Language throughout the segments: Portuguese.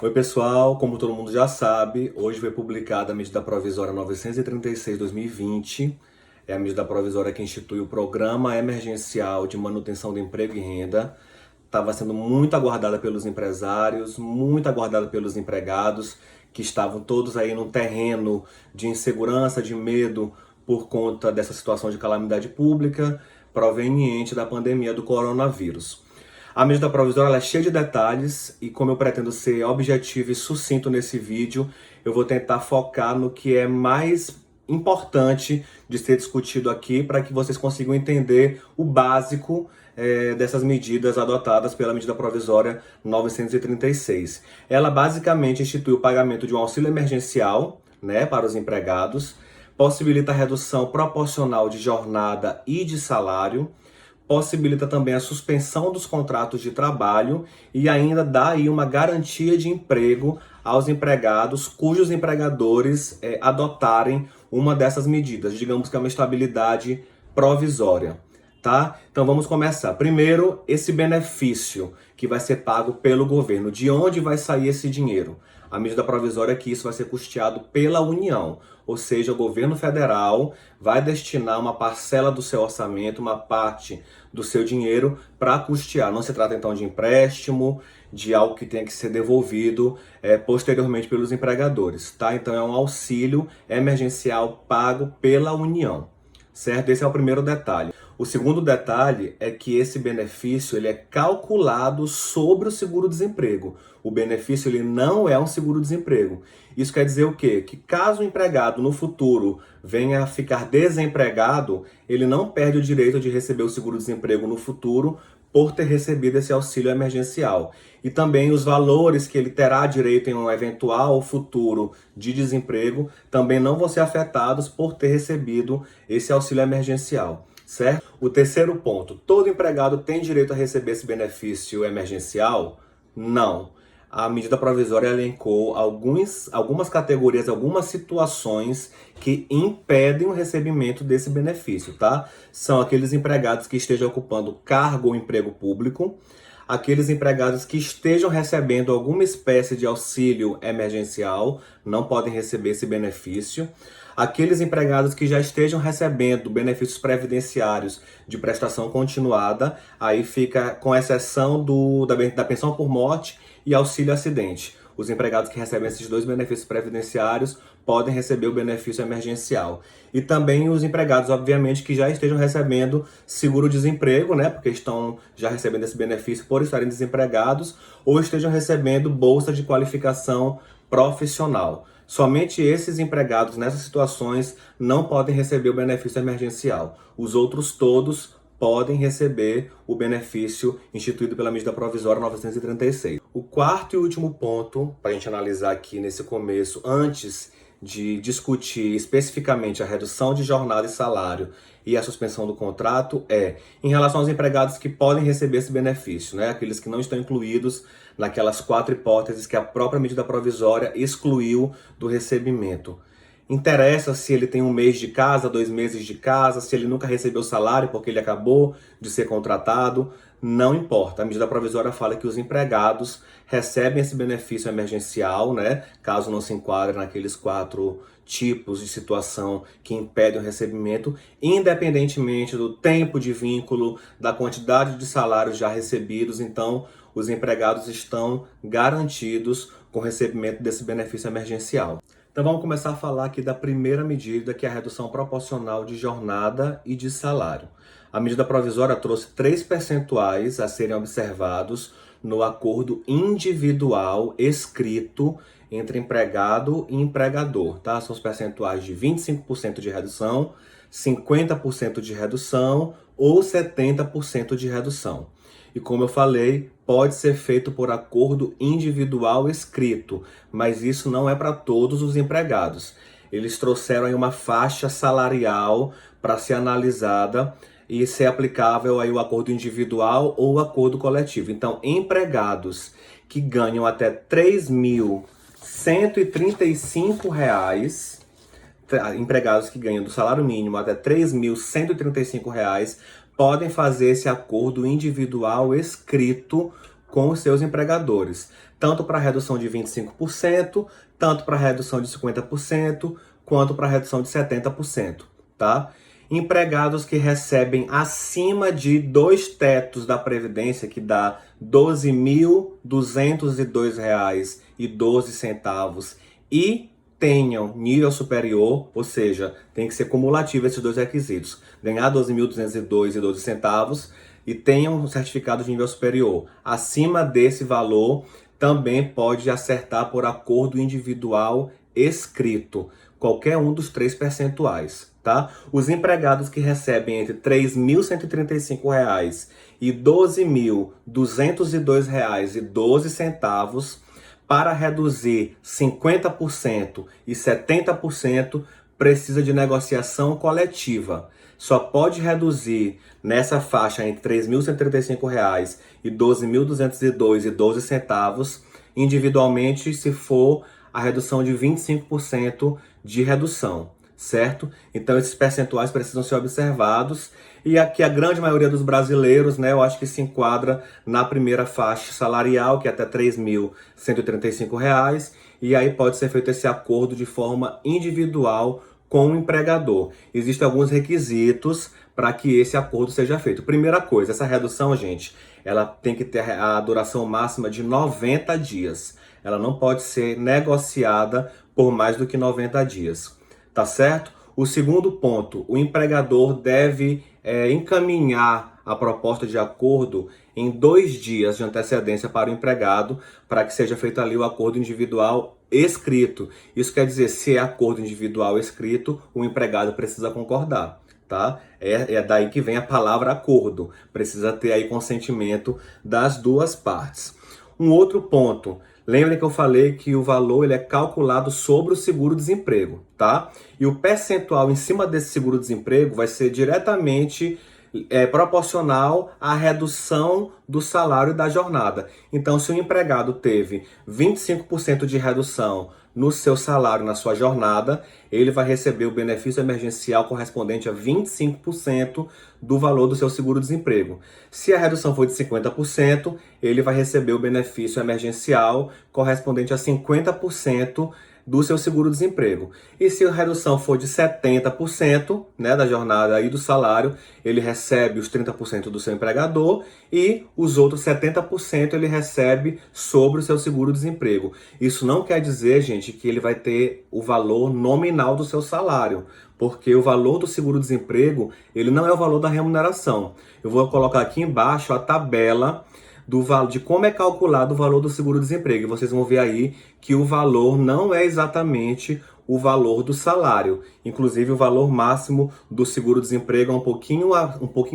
Oi pessoal, como todo mundo já sabe, hoje foi publicada a medida provisória 936/2020. É a medida provisória que institui o Programa Emergencial de Manutenção do Emprego e Renda. Estava sendo muito aguardada pelos empresários, muito aguardada pelos empregados, que estavam todos aí num terreno de insegurança, de medo por conta dessa situação de calamidade pública proveniente da pandemia do coronavírus. A medida provisória ela é cheia de detalhes e como eu pretendo ser objetivo e sucinto nesse vídeo, eu vou tentar focar no que é mais importante de ser discutido aqui para que vocês consigam entender o básico dessas medidas adotadas pela medida provisória 936. Ela basicamente institui o pagamento de um auxílio emergencial, né, para os empregados, possibilita a redução proporcional de jornada e de salário, possibilita também a suspensão dos contratos de trabalho e ainda dá aí uma garantia de emprego aos empregados cujos empregadores adotarem uma dessas medidas, digamos que é uma estabilidade provisória, tá? Então vamos começar. Primeiro, esse benefício que vai ser pago pelo governo. De onde vai sair esse dinheiro? A medida provisória é que isso vai ser custeado pela União, ou seja, o governo federal vai destinar uma parcela do seu orçamento, uma parte do seu dinheiro para custear. Não se trata então de empréstimo, de algo que tenha que ser devolvido posteriormente pelos empregadores, tá? Então é um auxílio emergencial pago pela União, certo? Esse é o primeiro detalhe. O segundo detalhe é que esse benefício ele é calculado sobre o seguro-desemprego. O benefício ele não é um seguro-desemprego. Isso quer dizer o quê? Que caso o empregado no futuro venha a ficar desempregado, ele não perde o direito de receber o seguro-desemprego no futuro por ter recebido esse auxílio emergencial. E também os valores que ele terá direito em um eventual futuro de desemprego também não vão ser afetados por ter recebido esse auxílio emergencial. Certo? O terceiro ponto, todo empregado tem direito a receber esse benefício emergencial? Não. A medida provisória elencou algumas categorias, algumas situações que impedem o recebimento desse benefício, tá? São aqueles empregados que estejam ocupando cargo ou emprego público, aqueles empregados que estejam recebendo alguma espécie de auxílio emergencial não podem receber esse benefício. Aqueles empregados que já estejam recebendo benefícios previdenciários de prestação continuada, aí fica com exceção da pensão por morte e auxílio acidente. Os empregados que recebem esses dois benefícios previdenciários podem receber o benefício emergencial. E também os empregados, obviamente, que já estejam recebendo seguro-desemprego, né? Porque estão já recebendo esse benefício por estarem desempregados, ou estejam recebendo bolsa de qualificação profissional. Somente esses empregados nessas situações não podem receber o benefício emergencial. Os outros todos podem receber o benefício instituído pela medida provisória 936. O quarto e último ponto para a gente analisar aqui nesse começo, antes de discutir especificamente a redução de jornada e salário e a suspensão do contrato, é em relação aos empregados que podem receber esse benefício, né? Aqueles que não estão incluídos naquelas 4 hipóteses que a própria medida provisória excluiu do recebimento. Interessa se ele tem 1 mês de casa, 2 meses de casa, se ele nunca recebeu salário porque ele acabou de ser contratado, não importa. A medida provisória fala que os empregados recebem esse benefício emergencial, né? Caso não se enquadre naqueles 4 tipos de situação que impedem o recebimento, independentemente do tempo de vínculo, da quantidade de salários já recebidos. Então, os empregados estão garantidos com o recebimento desse benefício emergencial. Então vamos começar a falar aqui da primeira medida, que é a redução proporcional de jornada e de salário. A medida provisória trouxe 3 percentuais a serem observados no acordo individual escrito entre empregado e empregador, tá? São os percentuais de 25% de redução, 50% de redução ou 70% de redução. E como eu falei, pode ser feito por acordo individual escrito, mas isso não é para todos os empregados. Eles trouxeram aí uma faixa salarial para ser analisada e ser aplicável aí o acordo individual ou o acordo coletivo. Então, empregados que ganham até R$ 3.135, empregados que ganham do salário mínimo até R$ 3.135, podem fazer esse acordo individual escrito com os seus empregadores, tanto para redução de 25%, tanto para redução de 50%, quanto para redução de 70%, tá? Empregados que recebem acima de 2 tetos da Previdência, que dá R$ 12.202,12, e tenham nível superior, ou seja, tem que ser cumulativo esses dois requisitos, ganhar R$ 12.202,12 e tenham um certificado de nível superior. Acima desse valor, também pode acertar por acordo individual escrito, qualquer um dos 3 percentuais, tá? Os empregados que recebem entre R$ 3.135 e R$ 12.202,12, para reduzir 50% e 70%, precisa de negociação coletiva. Só pode reduzir nessa faixa entre R$ 3.135 e R$ 12.202,12 individualmente, se for a redução de 25% de redução, certo? Então esses percentuais precisam ser observados, e aqui a grande maioria dos brasileiros, né, eu acho que se enquadra na primeira faixa salarial, que é até R$ 3.135, e aí pode ser feito esse acordo de forma individual com o empregador. Existem alguns requisitos para que esse acordo seja feito. Primeira coisa, essa redução, gente, ela tem que ter a duração máxima de 90 dias. Ela não pode ser negociada por mais do que 90 dias, tá certo? O segundo ponto, o empregador deve encaminhar a proposta de acordo em 2 dias de antecedência para o empregado, para que seja feito ali o acordo individual escrito. Isso quer dizer, se é acordo individual escrito, o empregado precisa concordar, tá? É daí que vem a palavra acordo. Precisa ter aí consentimento das duas partes. Um outro ponto, lembrem que eu falei que o valor ele é calculado sobre o seguro-desemprego, tá? E o percentual em cima desse seguro-desemprego vai ser diretamente proporcional à redução do salário da jornada. Então, se o empregado teve 25% de redução no seu salário, na sua jornada, ele vai receber o benefício emergencial correspondente a 25% do valor do seu seguro-desemprego. Se a redução for de 50%, ele vai receber o benefício emergencial correspondente a 50% do seu seguro-desemprego. E se a redução for de 70%, né, da jornada e do salário, ele recebe os 30% do seu empregador e os outros 70% ele recebe sobre o seu seguro-desemprego. Isso não quer dizer, gente, que ele vai ter o valor nominal do seu salário, porque o valor do seguro-desemprego, ele não é o valor da remuneração. Eu vou colocar aqui embaixo a tabela de como é calculado o valor do seguro-desemprego. E vocês vão ver aí que o valor não é exatamente o valor do salário. Inclusive, o valor máximo do seguro-desemprego é um pouquinho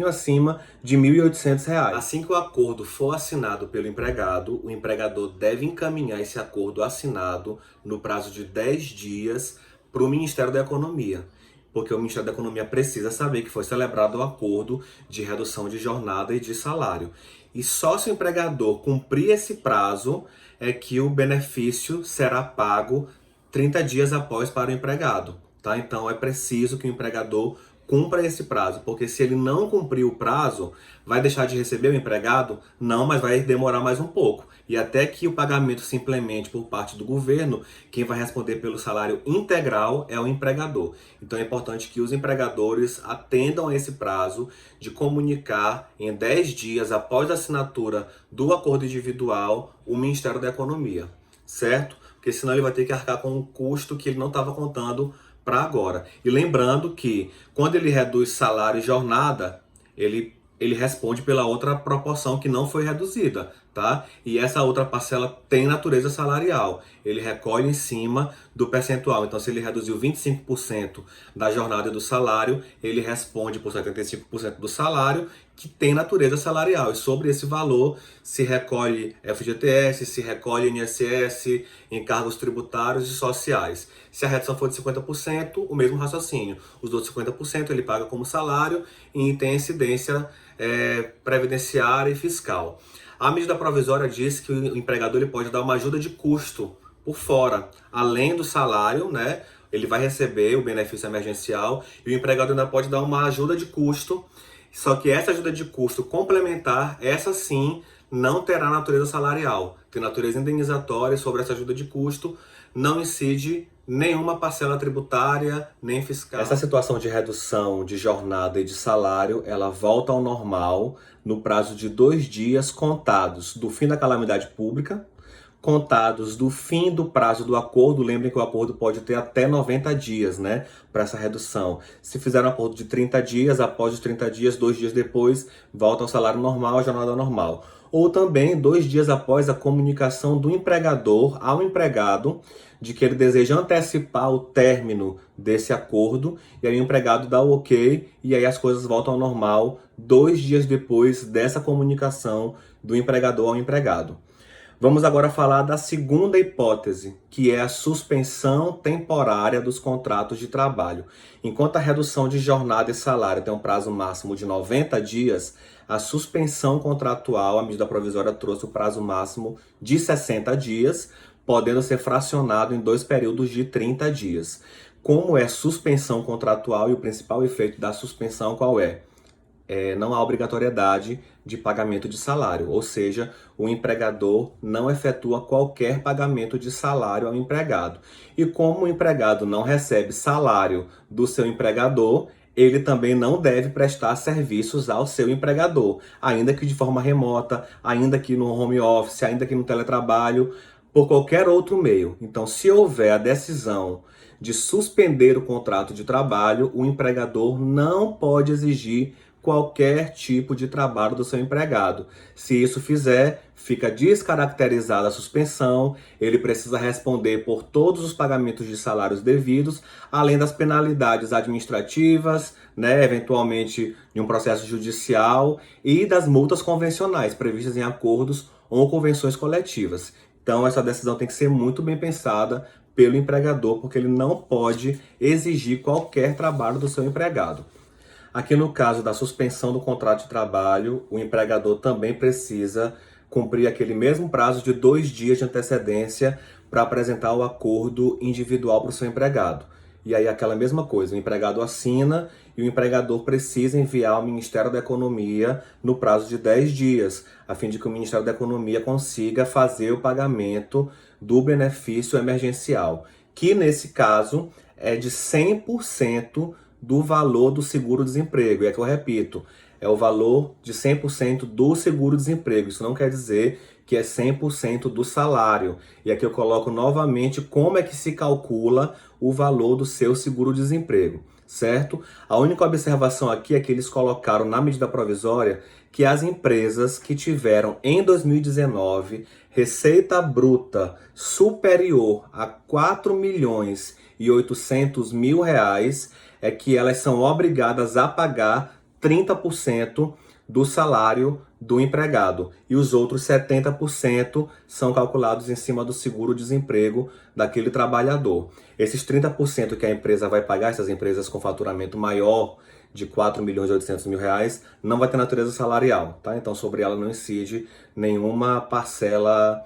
acima de R$ 1.800. Assim que o acordo for assinado pelo empregado, o empregador deve encaminhar esse acordo assinado no prazo de 10 dias para o Ministério da Economia, porque o Ministério da Economia precisa saber que foi celebrado o acordo de redução de jornada e de salário. E só se o empregador cumprir esse prazo é que o benefício será pago 30 dias após para o empregado, tá? Então é preciso que o empregador cumpra esse prazo, porque se ele não cumprir o prazo, vai deixar de receber o empregado? Não, mas vai demorar mais um pouco. E até que o pagamento se implemente por parte do governo, quem vai responder pelo salário integral é o empregador. Então é importante que os empregadores atendam a esse prazo de comunicar em 10 dias após a assinatura do acordo individual o Ministério da Economia, certo? Porque senão ele vai ter que arcar com um custo que ele não estava contando para agora. E lembrando que quando ele reduz salário e jornada, ele responde pela outra proporção que não foi reduzida, tá? E essa outra parcela tem natureza salarial. Ele recolhe em cima do percentual. Então, se ele reduziu 25% da jornada e do salário, ele responde por 75% do salário, que tem natureza salarial. E sobre esse valor se recolhe FGTS, se recolhe INSS, encargos tributários e sociais. Se a redução for de 50%, o mesmo raciocínio. Os outros 50% ele paga como salário e tem incidência previdenciária e fiscal. A medida provisória diz que o empregador ele pode dar uma ajuda de custo por fora, além do salário, né? Ele vai receber o benefício emergencial e o empregador ainda pode dar uma ajuda de custo. Só que essa ajuda de custo complementar, essa sim, não terá natureza salarial, tem natureza indenizatória e sobre essa ajuda de custo não incide nenhuma parcela tributária, nem fiscal. Essa situação de redução de jornada e de salário, ela volta ao normal no prazo de 2 dias contados do fim da calamidade pública, contados do fim do prazo do acordo. Lembrem que o acordo pode ter até 90 dias, né, para essa redução. Se fizer um acordo de 30 dias, após os 30 dias, 2 dias depois, volta ao salário normal, à jornada normal. Ou também 2 dias após a comunicação do empregador ao empregado de que ele deseja antecipar o término desse acordo, e aí o empregado dá o ok, e aí as coisas voltam ao normal 2 dias depois dessa comunicação do empregador ao empregado. Vamos agora falar da segunda hipótese, que é a suspensão temporária dos contratos de trabalho. Enquanto a redução de jornada e salário tem um prazo máximo de 90 dias, a suspensão contratual, a medida provisória trouxe o prazo máximo de 60 dias, podendo ser fracionado em 2 períodos de 30 dias. Como é suspensão contratual e o principal efeito da suspensão qual é? Não há obrigatoriedade de pagamento de salário, ou seja, o empregador não efetua qualquer pagamento de salário ao empregado. E como o empregado não recebe salário do seu empregador, ele também não deve prestar serviços ao seu empregador, ainda que de forma remota, ainda que no home office, ainda que no teletrabalho, por qualquer outro meio. Então, se houver a decisão de suspender o contrato de trabalho, o empregador não pode exigir qualquer tipo de trabalho do seu empregado. Se isso fizer, fica descaracterizada a suspensão, ele precisa responder por todos os pagamentos de salários devidos, além das penalidades administrativas, né, eventualmente em um processo judicial, e das multas convencionais previstas em acordos ou convenções coletivas. Então essa decisão tem que ser muito bem pensada pelo empregador, porque ele não pode exigir qualquer trabalho do seu empregado. Aqui no caso da suspensão do contrato de trabalho, o empregador também precisa cumprir aquele mesmo prazo de 2 dias de antecedência para apresentar o acordo individual para o seu empregado. E aí aquela mesma coisa, o empregado assina e o empregador precisa enviar ao Ministério da Economia no prazo de 10 dias, a fim de que o Ministério da Economia consiga fazer o pagamento do benefício emergencial, que nesse caso é de 100% do valor do seguro-desemprego. E aqui eu repito, é o valor de 100% do seguro-desemprego. Isso não quer dizer que é 100% do salário. E aqui eu coloco novamente como é que se calcula o valor do seu seguro-desemprego, certo? A única observação aqui é que eles colocaram na medida provisória que as empresas que tiveram em 2019 receita bruta superior a 4.800.000 reais, é que elas são obrigadas a pagar 30% do salário do empregado, e os outros 70% são calculados em cima do seguro-desemprego daquele trabalhador. Esses 30% que a empresa vai pagar, essas empresas com faturamento maior de 4.800.000 reais, não vai ter natureza salarial, tá? Então sobre ela não incide nenhuma parcela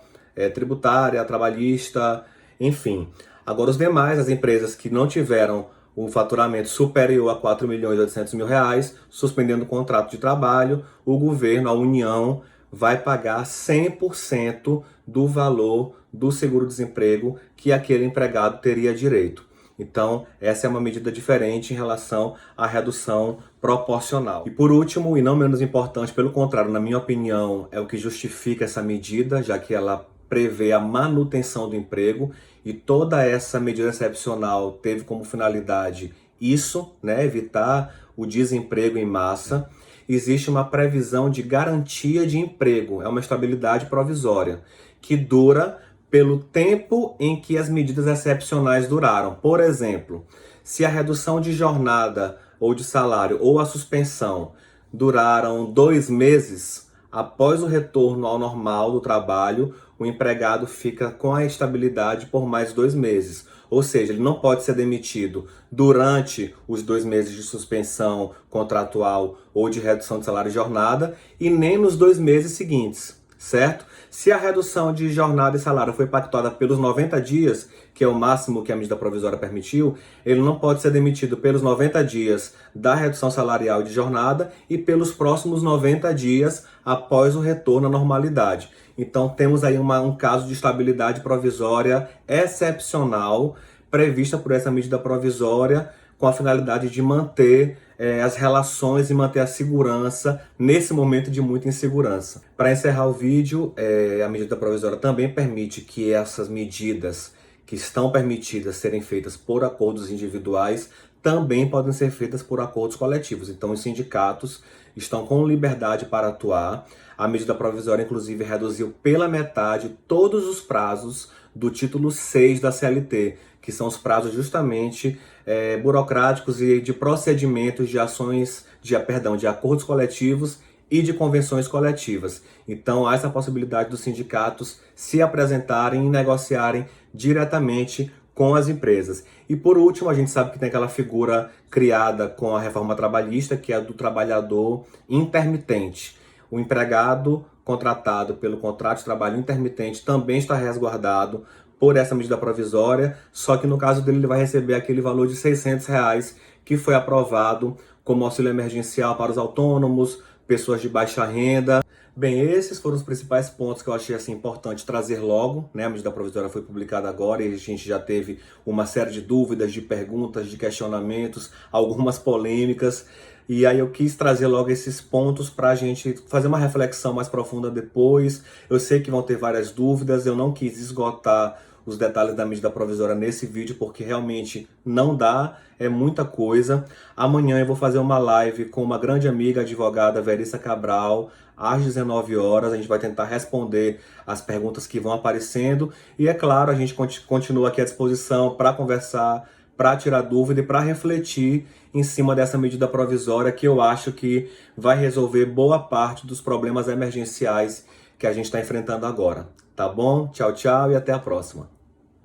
tributária, trabalhista, enfim. Agora os demais, as empresas que não tiveram o faturamento superior a 4.800.000 reais, suspendendo o contrato de trabalho, o governo, a União, vai pagar 100% do valor do seguro-desemprego que aquele empregado teria direito. Então, essa é uma medida diferente em relação à redução proporcional. E por último, e não menos importante, pelo contrário, na minha opinião, é o que justifica essa medida, já que ela prevê a manutenção do emprego, e toda essa medida excepcional teve como finalidade isso, né, evitar o desemprego em massa. Existe uma previsão de garantia de emprego, é uma estabilidade provisória, que dura pelo tempo em que as medidas excepcionais duraram. Por exemplo, se a redução de jornada ou de salário ou a suspensão duraram 2 meses, após o retorno ao normal do trabalho, o empregado fica com a estabilidade por mais 2 meses. Ou seja, ele não pode ser demitido durante os 2 meses de suspensão contratual ou de redução de salário e jornada, e nem nos 2 meses seguintes. certo? Se a redução de jornada e salário foi pactuada pelos 90 dias, que é o máximo que a medida provisória permitiu, ele não pode ser demitido pelos 90 dias da redução salarial de jornada e pelos próximos 90 dias após o retorno à normalidade. Então temos aí um caso de estabilidade provisória excepcional prevista por essa medida provisória com a finalidade de manter as relações e manter a segurança nesse momento de muita insegurança. Para encerrar o vídeo, a medida provisória também permite que essas medidas que estão permitidas serem feitas por acordos individuais também podem ser feitas por acordos coletivos. Então, os sindicatos estão com liberdade para atuar. A medida provisória, inclusive, reduziu pela metade todos os prazos do título 6 da CLT, que são os prazos justamente burocráticos e de procedimentos de ações, de acordos coletivos e de convenções coletivas. Então, há essa possibilidade dos sindicatos se apresentarem e negociarem diretamente com as empresas. E por último, a gente sabe que tem aquela figura criada com a reforma trabalhista, que é a do trabalhador intermitente. O empregado contratado pelo contrato de trabalho intermitente também está resguardado por essa medida provisória, só que no caso dele ele vai receber aquele valor de R$600 que foi aprovado como auxílio emergencial para os autônomos, pessoas de baixa renda. Bem, esses foram os principais pontos que eu achei assim, importante trazer logo, né? A medida provisória foi publicada agora e a gente já teve uma série de dúvidas, de perguntas, de questionamentos, algumas polêmicas. E aí eu quis trazer logo esses pontos para a gente fazer uma reflexão mais profunda depois. Eu sei que vão ter várias dúvidas, eu não quis esgotar os detalhes da medida provisória nesse vídeo, porque realmente não dá, é muita coisa. Amanhã eu vou fazer uma live com uma grande amiga, advogada Verissa Cabral, às 19 horas. A gente vai tentar responder as perguntas que vão aparecendo. E é claro, a gente continua aqui à disposição para conversar, para tirar dúvida e para refletir em cima dessa medida provisória que eu acho que vai resolver boa parte dos problemas emergenciais que a gente está enfrentando agora. Tá bom? Tchau, tchau e até a próxima.